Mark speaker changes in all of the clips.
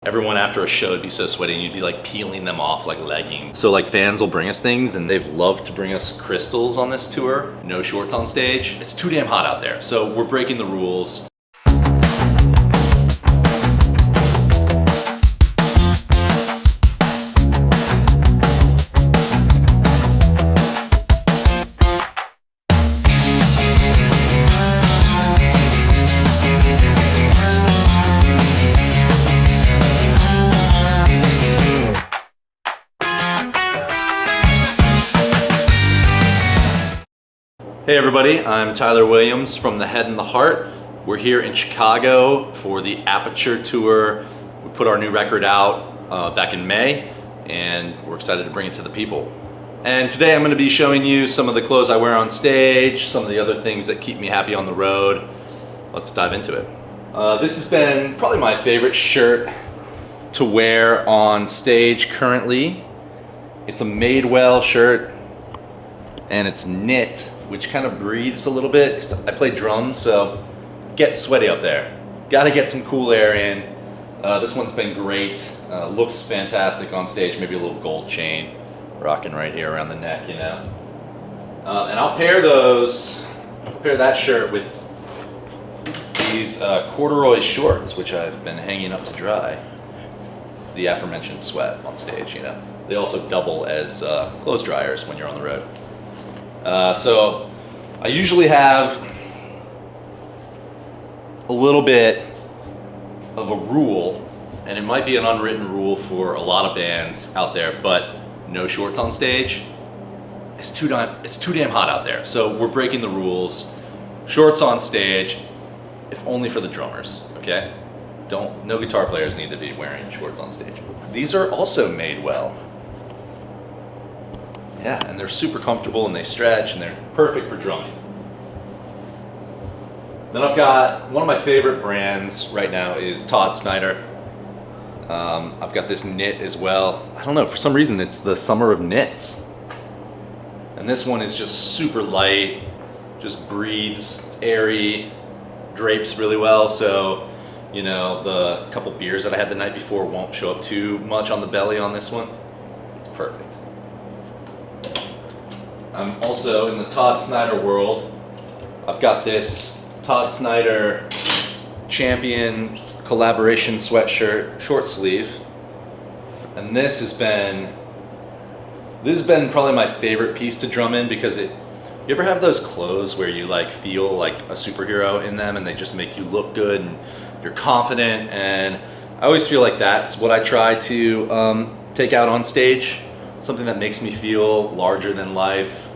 Speaker 1: everyone after a show would be so sweaty and you'd be like peeling them off like leggings. So like fans will bring us things, and they've loved to bring us crystals on this tour. No shorts on stage. It's too damn hot out there. So we're breaking the rules. Hey everybody, I'm Tyler Williams from The Head and the Heart. We're here in Chicago for the Aperture tour. We put our new record out back in May, and we're excited to bring it to the people. And today I'm going to be showing you some of the clothes I wear on stage, some of the other things that keep me happy on the road. Let's dive into it. This has been probably my favorite shirt to wear on stage currently. It's a Madewell shirt, and it's knit, which kind of breathes a little bit because I play drums, so it gets sweaty up there. Gotta get some cool air in. This one's been great. Looks fantastic on stage. Maybe a little gold chain rocking right here around the neck, you know. And I'll pair that shirt with these corduroy shorts, which I've been hanging up to dry. The aforementioned sweat on stage, you know. They also double as clothes dryers when you're on the road. So I usually have a little bit of a rule, and it might be an unwritten rule for a lot of bands out there, but no shorts on stage. It's too damn hot out there. So we're breaking the rules. Shorts on stage, if only for the drummers, okay? No guitar players need to be wearing shorts on stage. These are also Madewell. Yeah, and they're super comfortable and they stretch and they're perfect for drumming. Then I've got one of my favorite brands right now is Todd Snyder. I've got this knit as well. I don't know, for some reason it's the summer of knits. And this one is just super light, just breathes, it's airy, drapes really well. So, you know, the couple beers that I had the night before won't show up too much on the belly on this one. It's perfect. I'm also in the Todd Snyder world. I've got this Todd Snyder Champion collaboration sweatshirt, short sleeve. And this has been probably my favorite piece to drum in because you ever have those clothes where you like feel like a superhero in them and they just make you look good and you're confident, and I always feel like that's what I try to take out on stage. Something that makes me feel larger than life.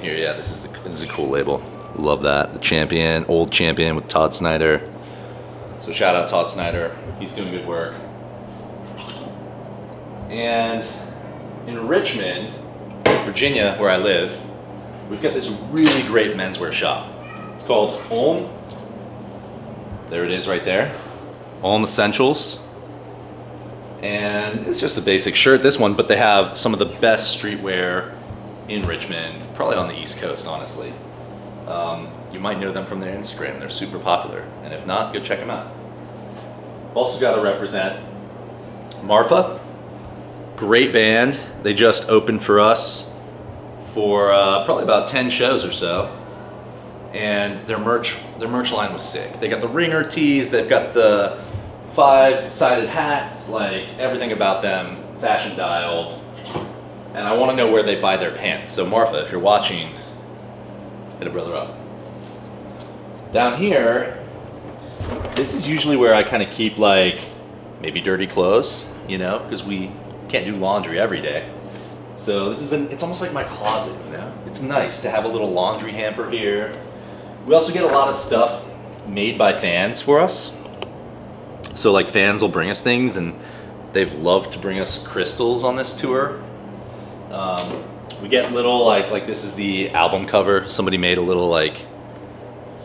Speaker 1: Here, yeah, this is a cool label. Love that. The Champion, old Champion with Todd Snyder. So shout out Todd Snyder. He's doing good work. And in Richmond, Virginia, where I live, we've got this really great menswear shop. It's called Home. There it is right there. Home Essentials. And it's just a basic shirt, this one, but they have some of the best streetwear in Richmond, probably on the East Coast, honestly. You might know them from their Instagram. They're super popular. And if not, go check them out. Also got to represent Marfa. Great band. They just opened for us for probably about 10 shows or so. And their merch line was sick. They got the ringer tees, they've got the 5-sided hats, like everything about them, fashion dialed. And I want to know where they buy their pants. So Martha, if you're watching, hit a brother up. Down here, this is usually where I kind of keep like maybe dirty clothes, you know, because we can't do laundry every day. So it's almost like my closet, you know. It's nice to have a little laundry hamper here. We also get a lot of stuff made by fans for us. So like fans will bring us things, and they've loved to bring us crystals on this tour. We get little like this is the album cover. Somebody made a little like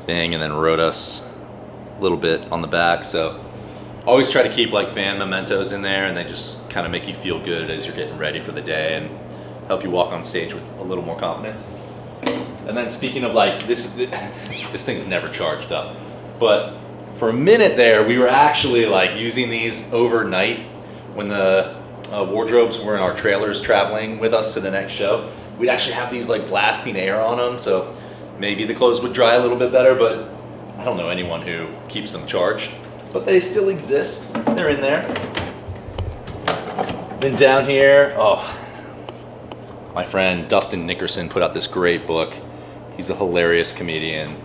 Speaker 1: thing and then wrote us a little bit on the back. So always try to keep like fan mementos in there, and they just kind of make you feel good as you're getting ready for the day and help you walk on stage with a little more confidence. And then speaking of like this thing's never charged up, but for a minute there, we were actually like using these overnight when the wardrobes were in our trailers traveling with us to the next show. We'd actually have these like blasting air on them, so maybe the clothes would dry a little bit better, but I don't know anyone who keeps them charged. But they still exist. They're in there. Then down here, oh, my friend Dustin Nickerson put out this great book. He's a hilarious comedian.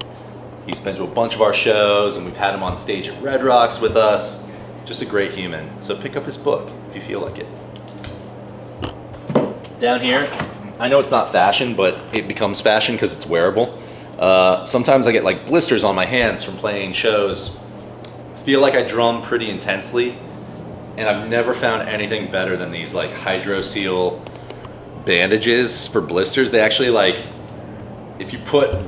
Speaker 1: He's been to a bunch of our shows, and we've had him on stage at Red Rocks with us. Just a great human. So pick up his book if you feel like it. Down here, I know it's not fashion, but it becomes fashion because it's wearable. Sometimes I get like blisters on my hands from playing shows. I feel like I drum pretty intensely, and I've never found anything better than these like Hydro Seal bandages for blisters. They actually like, if you put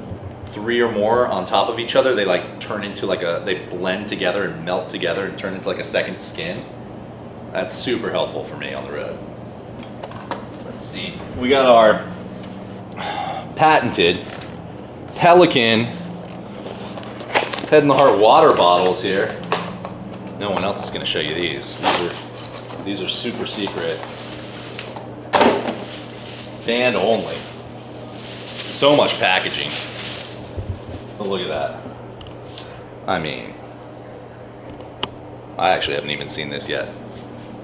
Speaker 1: 3 or more on top of each other, they like turn into like they blend together and melt together and turn into like a second skin. That's super helpful for me on the road. Let's see, we got our patented Pelican Head in the Heart water bottles here. No one else is going to show you these. These are super secret. Band only. So much packaging. But look at that. I mean, I actually haven't even seen this yet.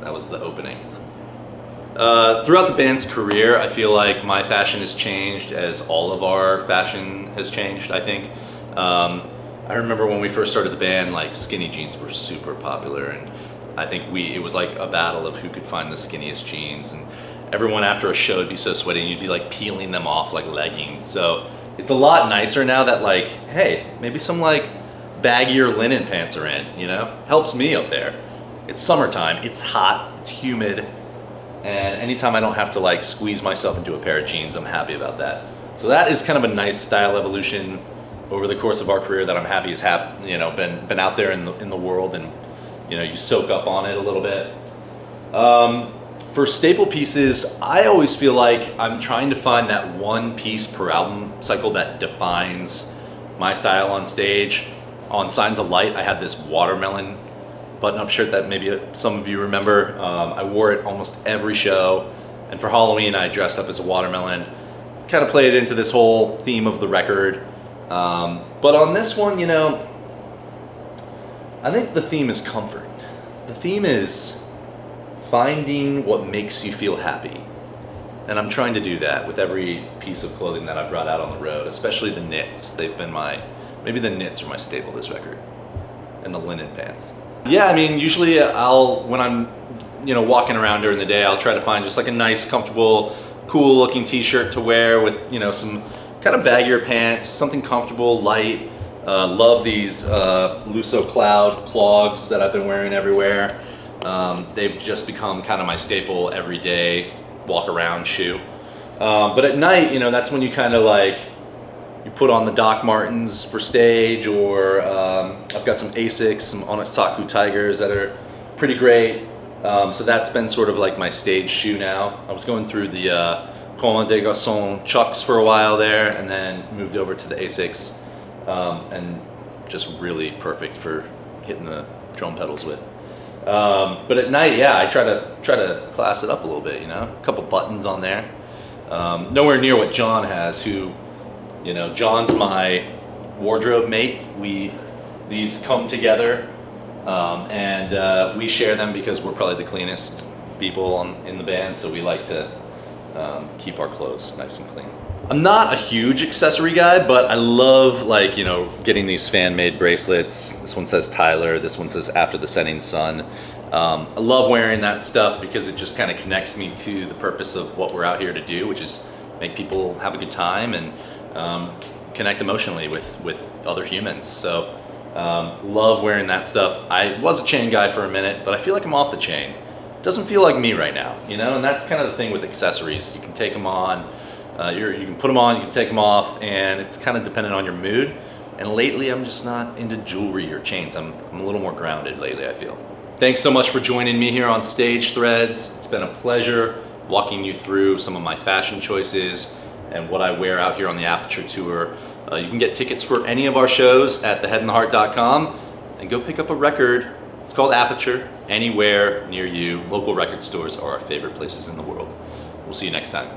Speaker 1: That was the opening. Throughout the band's career, I feel like my fashion has changed as all of our fashion has changed, I think. I remember when we first started the band, like skinny jeans were super popular, and I think it was like a battle of who could find the skinniest jeans, and everyone after a show would be so sweaty and you'd be like peeling them off like leggings. So it's a lot nicer now that like, hey, maybe some like baggier linen pants are in, you know? Helps me up there. It's summertime, it's hot, it's humid, and anytime I don't have to like squeeze myself into a pair of jeans, I'm happy about that. So that is kind of a nice style evolution over the course of our career that I'm happy has been out there in the world, and you know, you soak up on it a little bit. For staple pieces, I always feel like I'm trying to find that one piece per album cycle that defines my style on stage. On Signs of Light, I had this watermelon button-up shirt that maybe some of you remember. I wore it almost every show, and for Halloween I dressed up as a watermelon. Kind of played into this whole theme of the record. But on this one, you know, I think the theme is comfort. The theme is finding what makes you feel happy. And I'm trying to do that with every piece of clothing that I brought out on the road, especially the knits. They've been maybe the knits are my staple this record, and the linen pants. Yeah, I mean, usually when I'm, you know, walking around during the day, I'll try to find just like a nice, comfortable, cool looking t-shirt to wear with, you know, some kind of baggier pants, something comfortable, light. Love these Lusso Cloud clogs that I've been wearing everywhere. They've just become kind of my staple everyday walk around shoe. But at night, you know, that's when you kind of like, you put on the Doc Martens for stage, or I've got some Asics, some Onitsuka Tigers that are pretty great. So that's been sort of like my stage shoe now. I was going through the Comme des Garçons Chucks for a while there, and then moved over to the Asics, and just really perfect for hitting the drum pedals with. But at night, yeah, I try to class it up a little bit, you know, a couple buttons on there. Nowhere near what John has, who, you know, John's my wardrobe mate. These come together, and we share them because we're probably the cleanest people in the band, so we like to keep our clothes nice and clean. I'm not a huge accessory guy, but I love, like, you know, getting these fan-made bracelets. This one says Tyler, this one says After the Setting Sun. I love wearing that stuff because it just kind of connects me to the purpose of what we're out here to do, which is make people have a good time and connect emotionally with other humans. So love wearing that stuff. I was a chain guy for a minute, but I feel like I'm off the chain. It doesn't feel like me right now, you know, and that's kind of the thing with accessories. You can take them on. You can put them on, you can take them off, and it's kind of dependent on your mood. And lately, I'm just not into jewelry or chains. I'm a little more grounded lately, I feel. Thanks so much for joining me here on Stage Threads. It's been a pleasure walking you through some of my fashion choices and what I wear out here on the Aperture Tour. You can get tickets for any of our shows at theheadandtheheart.com, and go pick up a record. It's called Aperture. Anywhere near you, local record stores are our favorite places in the world. We'll see you next time.